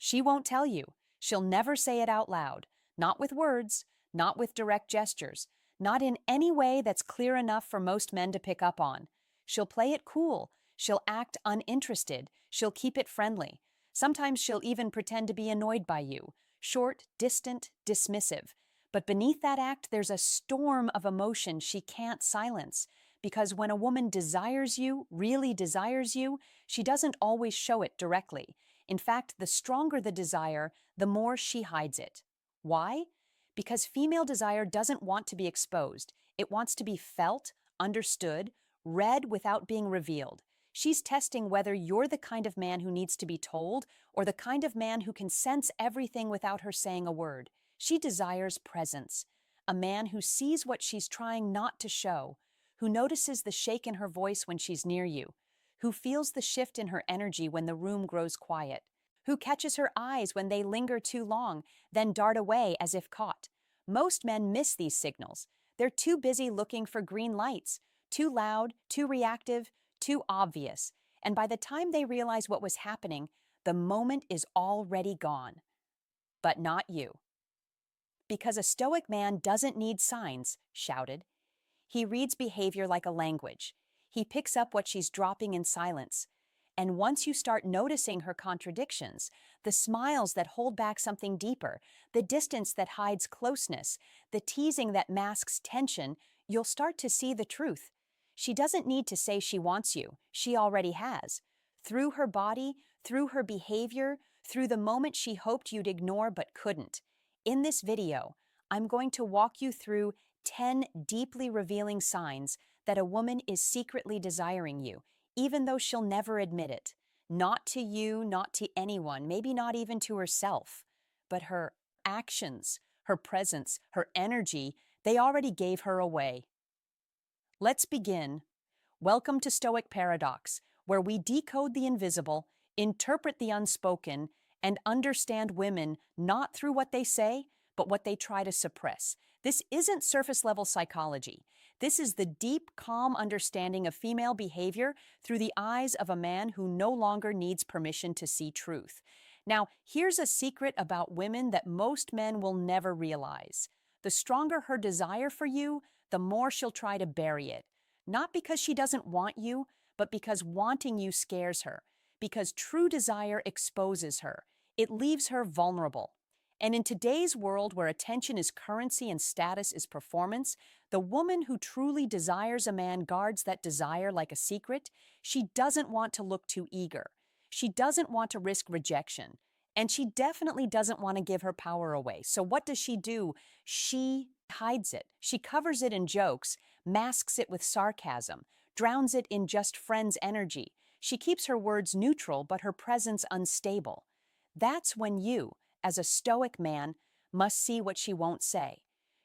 She won't tell you. She'll never say it out loud. Not with words, not with direct gestures, not in any way that's clear enough for most men to pick up on. She'll play it cool. She'll act uninterested. She'll keep it friendly. Sometimes she'll even pretend to be annoyed by you. Short, distant, dismissive. But beneath that act, there's a storm of emotion she can't silence. Because when a woman desires you, really desires you, she doesn't always show it directly. In fact, the stronger the desire, the more she hides it. Why? Because female desire doesn't want to be exposed. It wants to be felt, understood, read without being revealed. She's testing whether you're the kind of man who needs to be told or the kind of man who can sense everything without her saying a word. She desires presence, a man who sees what she's trying not to show, who notices the shake in her voice when she's near you, who feels the shift in her energy when the room grows quiet, who catches her eyes when they linger too long, then dart away as if caught. Most men miss these signals. They're too busy looking for green lights, too loud, too reactive, too obvious. And by the time they realize what was happening, the moment is already gone. But not you. Because a stoic man doesn't need signs, shouted. He reads behavior like a language. He picks up what she's dropping in silence. And once you start noticing her contradictions, the smiles that hold back something deeper, the distance that hides closeness, the teasing that masks tension, you'll start to see the truth. She doesn't need to say she wants you. She already has. Through her body, through her behavior, through the moment she hoped you'd ignore but couldn't. In this video, I'm going to walk you through 10 deeply revealing signs that a woman is secretly desiring you, even though she'll never admit it. Not to you, not to anyone, maybe not even to herself. But her actions, her presence, her energy, they already gave her away. Let's begin. Welcome to Stoic Paradox, where we decode the invisible, interpret the unspoken, and understand women not through what they say, but what they try to suppress. This isn't surface-level psychology. This is the deep, calm understanding of female behavior through the eyes of a man who no longer needs permission to see truth. Now, here's a secret about women that most men will never realize. The stronger her desire for you, the more she'll try to bury it. Not because she doesn't want you, but because wanting you scares her. Because true desire exposes her. It leaves her vulnerable. And in today's world where attention is currency and status is performance, the woman who truly desires a man guards that desire like a secret. She doesn't want to look too eager. She doesn't want to risk rejection. And she definitely doesn't want to give her power away. So what does she do? She hides it. She covers it in jokes, masks it with sarcasm, drowns it in just friends' energy. She keeps her words neutral, but her presence unstable. That's when you, as a stoic man, must see what she won't say.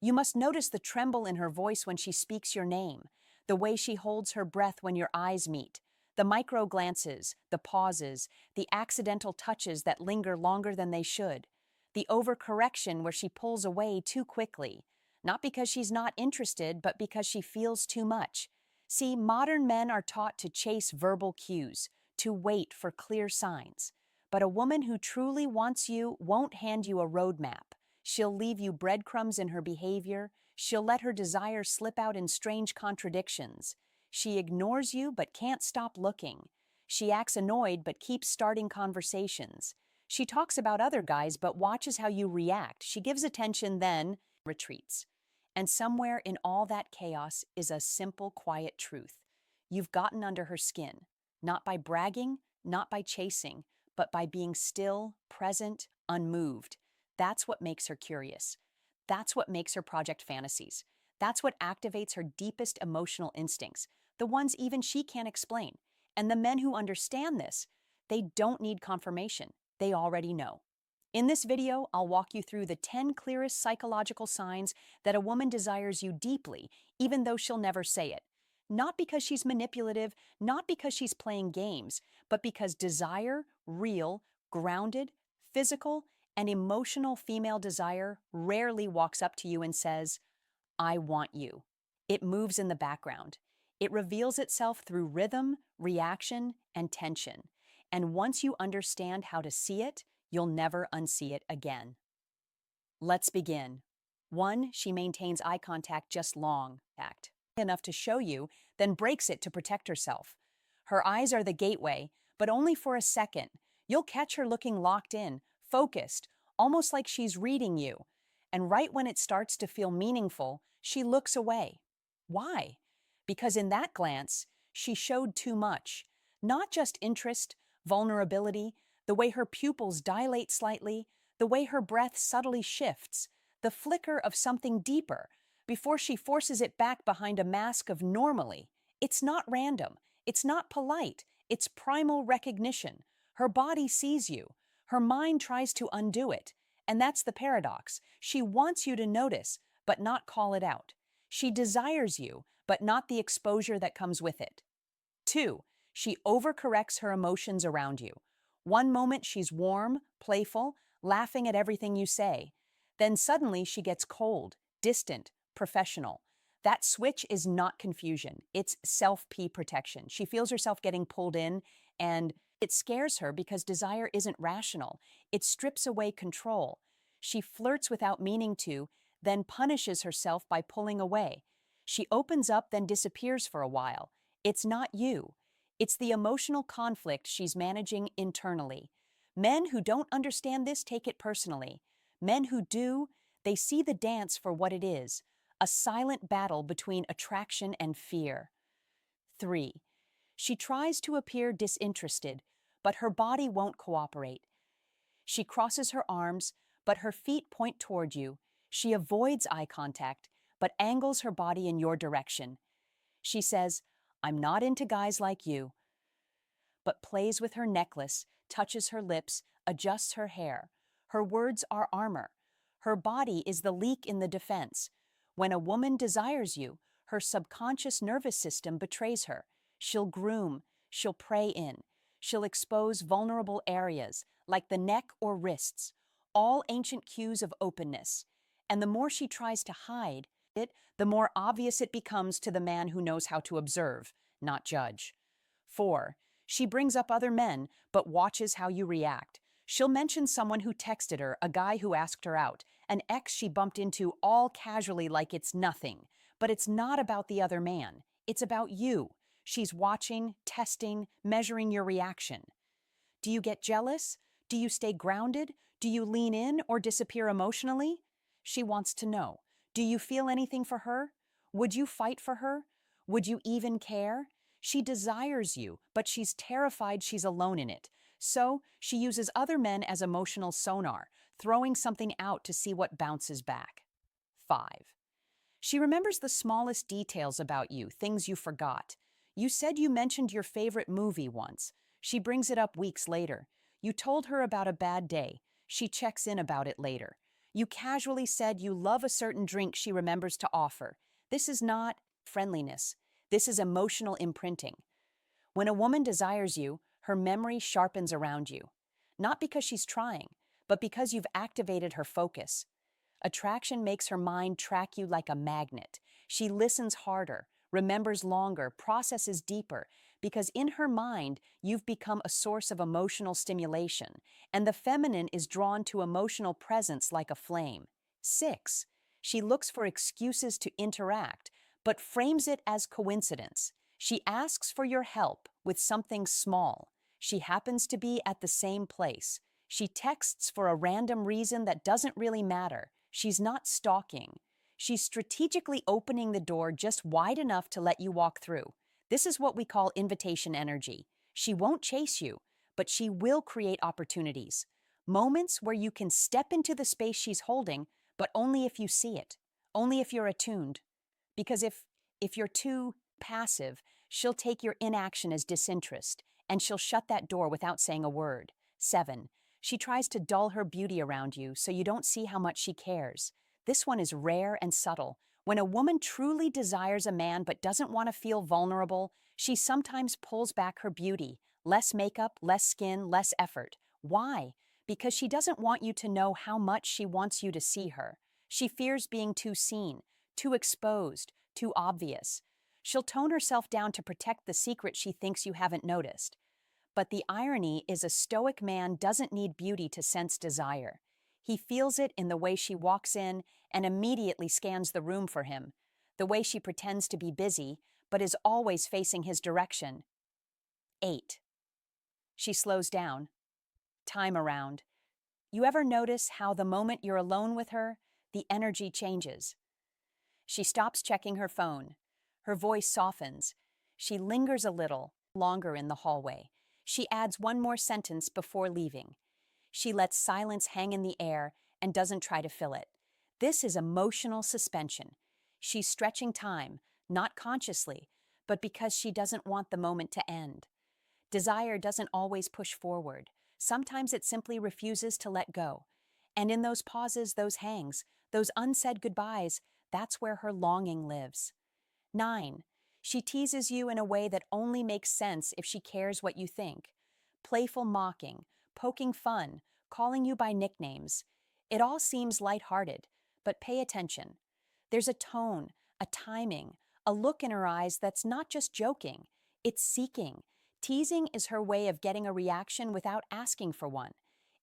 You must notice the tremble in her voice when she speaks your name, the way she holds her breath when your eyes meet, the micro glances, the pauses, the accidental touches that linger longer than they should, the overcorrection where she pulls away too quickly, not because she's not interested, but because she feels too much. See, modern men are taught to chase verbal cues, to wait for clear signs. But a woman who truly wants you won't hand you a roadmap. She'll leave you breadcrumbs in her behavior. She'll let her desire slip out in strange contradictions. She ignores you but can't stop looking. She acts annoyed but keeps starting conversations. She talks about other guys but watches how you react. She gives attention, then retreats. And somewhere in all that chaos is a simple, quiet truth. You've gotten under her skin, not by bragging, not by chasing, but by being still, present, unmoved. That's what makes her curious. That's what makes her project fantasies. That's what activates her deepest emotional instincts, the ones even she can't explain. And the men who understand this, they don't need confirmation. They already know. In this video, I'll walk you through the 10 clearest psychological signs that a woman desires you deeply, even though she'll never say it. Not because she's manipulative, not because she's playing games, but because desire, real, grounded, physical, and emotional female desire rarely walks up to you and says, "I want you." It moves in the background. It reveals itself through rhythm, reaction, and tension. And once you understand how to see it, You'll never unsee it again. Let's begin. 1. She maintains eye contact just long, act enough to show you, then breaks it to protect herself. Her eyes are the gateway, but only for a second. You'll catch her looking locked in, focused, almost like she's reading you. And right when it starts to feel meaningful, she looks away. Why? Because in that glance, she showed too much. Not just interest, vulnerability, the way her pupils dilate slightly, the way her breath subtly shifts, the flicker of something deeper, before she forces it back behind a mask of normally. It's not random. It's not polite. It's primal recognition. Her body sees you. Her mind tries to undo it. And that's the paradox. She wants you to notice, but not call it out. She desires you, but not the exposure that comes with it. 2. She overcorrects her emotions around you. One moment she's warm, playful, laughing at everything you say. Then suddenly she gets cold, distant, professional. That switch is not confusion. It's self-P protection. She feels herself getting pulled in, and it scares her because desire isn't rational. It strips away control. She flirts without meaning to, then punishes herself by pulling away. She opens up, then disappears for a while. It's not you. It's the emotional conflict she's managing internally. Men who don't understand this take it personally. Men who do, they see the dance for what it is, a silent battle between attraction and fear. 3. She tries to appear disinterested, but her body won't cooperate. She crosses her arms, but her feet point toward you. She avoids eye contact, but angles her body in your direction. She says, "I'm not into guys like you," but plays with her necklace, touches her lips, adjusts her hair. Her words are armor. Her body is the leak in the defense. When a woman desires you, her subconscious nervous system betrays her. She'll groom, she'll prey in, she'll expose vulnerable areas, like the neck or wrists, all ancient cues of openness. And the more she tries to hide it, the more obvious it becomes to the man who knows how to observe, not judge. 4. She brings up other men, but watches how you react. She'll mention someone who texted her, a guy who asked her out, an ex she bumped into all casually like it's nothing. But it's not about the other man. It's about you. She's watching, testing, measuring your reaction. Do you get jealous? Do you stay grounded? Do you lean in or disappear emotionally? She wants to know. Do you feel anything for her? Would you fight for her? Would you even care? She desires you, but she's terrified she's alone in it. So she uses other men as emotional sonar, throwing something out to see what bounces back. 5. She remembers the smallest details about you, things you forgot. You said you mentioned your favorite movie once. She brings it up weeks later. You told her about a bad day. She checks in about it later. You casually said you love a certain drink she remembers to offer. This is not friendliness. This is emotional imprinting. When a woman desires you, her memory sharpens around you. Not because she's trying, but because you've activated her focus. Attraction makes her mind track you like a magnet. She listens harder, remembers longer, processes deeper, because in her mind, you've become a source of emotional stimulation, and the feminine is drawn to emotional presence like a flame. 6. She looks for excuses to interact, but frames it as coincidence. She asks for your help with something small. She happens to be at the same place. She texts for a random reason that doesn't really matter. She's not stalking. She's strategically opening the door just wide enough to let you walk through. This is what we call invitation energy. She won't chase you, but she will create opportunities. Moments where you can step into the space she's holding, but only if you see it, only if you're attuned. Because if you're too passive, she'll take your inaction as disinterest, and she'll shut that door without saying a word. 7. She tries to dull her beauty around you so you don't see how much she cares. This one is rare and subtle. When a woman truly desires a man but doesn't want to feel vulnerable, she sometimes pulls back her beauty. Less makeup, less skin, less effort. Why? Because she doesn't want you to know how much she wants you to see her. She fears being too seen, too exposed, too obvious. She'll tone herself down to protect the secret she thinks you haven't noticed. But the irony is a stoic man doesn't need beauty to sense desire. He feels it in the way she walks in and immediately scans the room for him, the way she pretends to be busy but is always facing his direction. 8. She slows down. Time around. You ever notice how the moment you're alone with her, the energy changes? She stops checking her phone. Her voice softens. She lingers a little longer in the hallway. She adds one more sentence before leaving. She lets silence hang in the air and doesn't try to fill it. This is emotional suspension. She's stretching time, not consciously, but because she doesn't want the moment to end. Desire doesn't always push forward. Sometimes it simply refuses to let go. And in those pauses, those hangs, those unsaid goodbyes, that's where her longing lives. 9. She teases you in a way that only makes sense if she cares what you think. Playful mocking, poking fun, calling you by nicknames. It all seems lighthearted, but pay attention. There's a tone, a timing, a look in her eyes that's not just joking, it's seeking. Teasing is her way of getting a reaction without asking for one.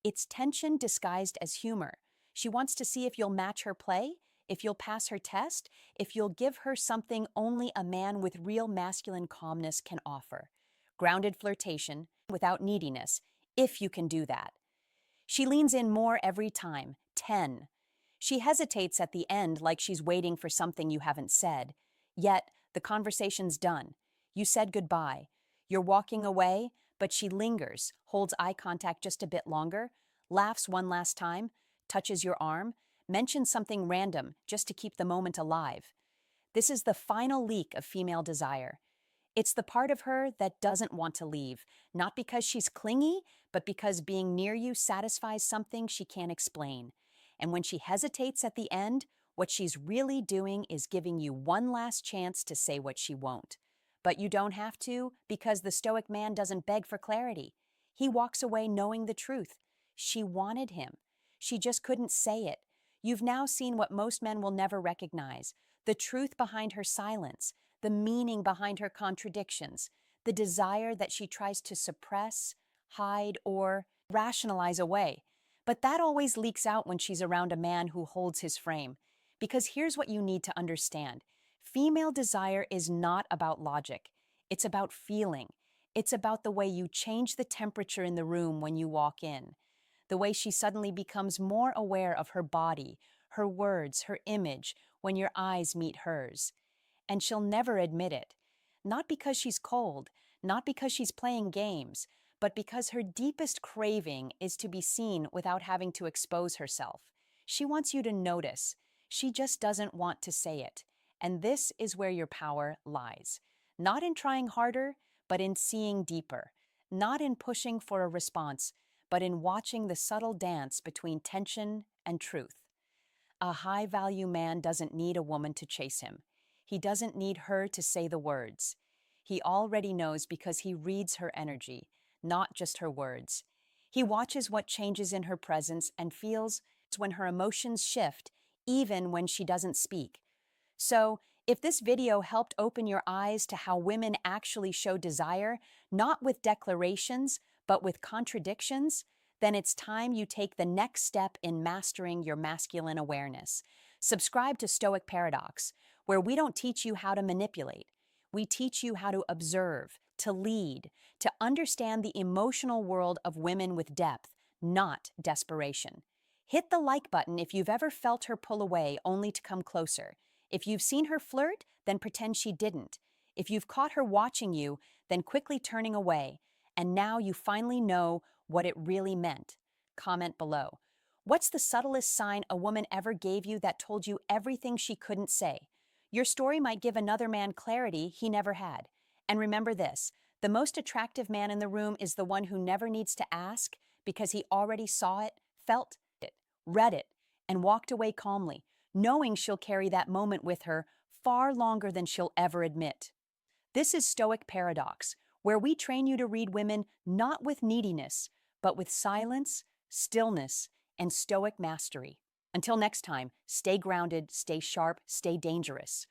It's tension disguised as humor. She wants to see if you'll match her play, if you'll pass her test, if you'll give her something only a man with real masculine calmness can offer. Grounded flirtation without neediness, if you can do that. She leans in more every time. 10. She hesitates at the end like she's waiting for something you haven't said. Yet, the conversation's done. You said goodbye. You're walking away, but she lingers, holds eye contact just a bit longer, laughs one last time, touches your arm, mentions something random just to keep the moment alive. This is the final leak of female desire. It's the part of her that doesn't want to leave, not because she's clingy, but because being near you satisfies something she can't explain. And when she hesitates at the end, what she's really doing is giving you one last chance to say what she won't. But you don't have to, because the stoic man doesn't beg for clarity. He walks away knowing the truth. She wanted him. She just couldn't say it. You've now seen what most men will never recognize: the truth behind her silence, the meaning behind her contradictions, the desire that she tries to suppress, hide, or rationalize away. But that always leaks out when she's around a man who holds his frame. Because here's what you need to understand. Female desire is not about logic. It's about feeling. It's about the way you change the temperature in the room when you walk in. The way she suddenly becomes more aware of her body, her words, her image when your eyes meet hers. And she'll never admit it. Not because she's cold, not because she's playing games, but because her deepest craving is to be seen without having to expose herself. She wants you to notice. She just doesn't want to say it. And this is where your power lies. Not in trying harder, but in seeing deeper. Not in pushing for a response, but in watching the subtle dance between tension and truth. A high-value man doesn't need a woman to chase him. He doesn't need her to say the words. He already knows because he reads her energy, not just her words. He watches what changes in her presence and feels when her emotions shift, even when she doesn't speak. So, if this video helped open your eyes to how women actually show desire, not with declarations, but with contradictions, then it's time you take the next step in mastering your masculine awareness. Subscribe to Stoic Paradox, where we don't teach you how to manipulate. We teach you how to observe, to lead, to understand the emotional world of women with depth, not desperation. Hit the like button if you've ever felt her pull away only to come closer. If you've seen her flirt, then pretend she didn't. If you've caught her watching you, then quickly turning away. And now you finally know what it really meant. Comment below. What's the subtlest sign a woman ever gave you that told you everything she couldn't say? Your story might give another man clarity he never had. And remember this: the most attractive man in the room is the one who never needs to ask, because he already saw it, felt it, read it, and walked away calmly, knowing she'll carry that moment with her far longer than she'll ever admit. This is Stoic Paradox, where we train you to read women not with neediness, but with silence, stillness, and stoic mastery. Until next time, stay grounded, stay sharp, stay dangerous.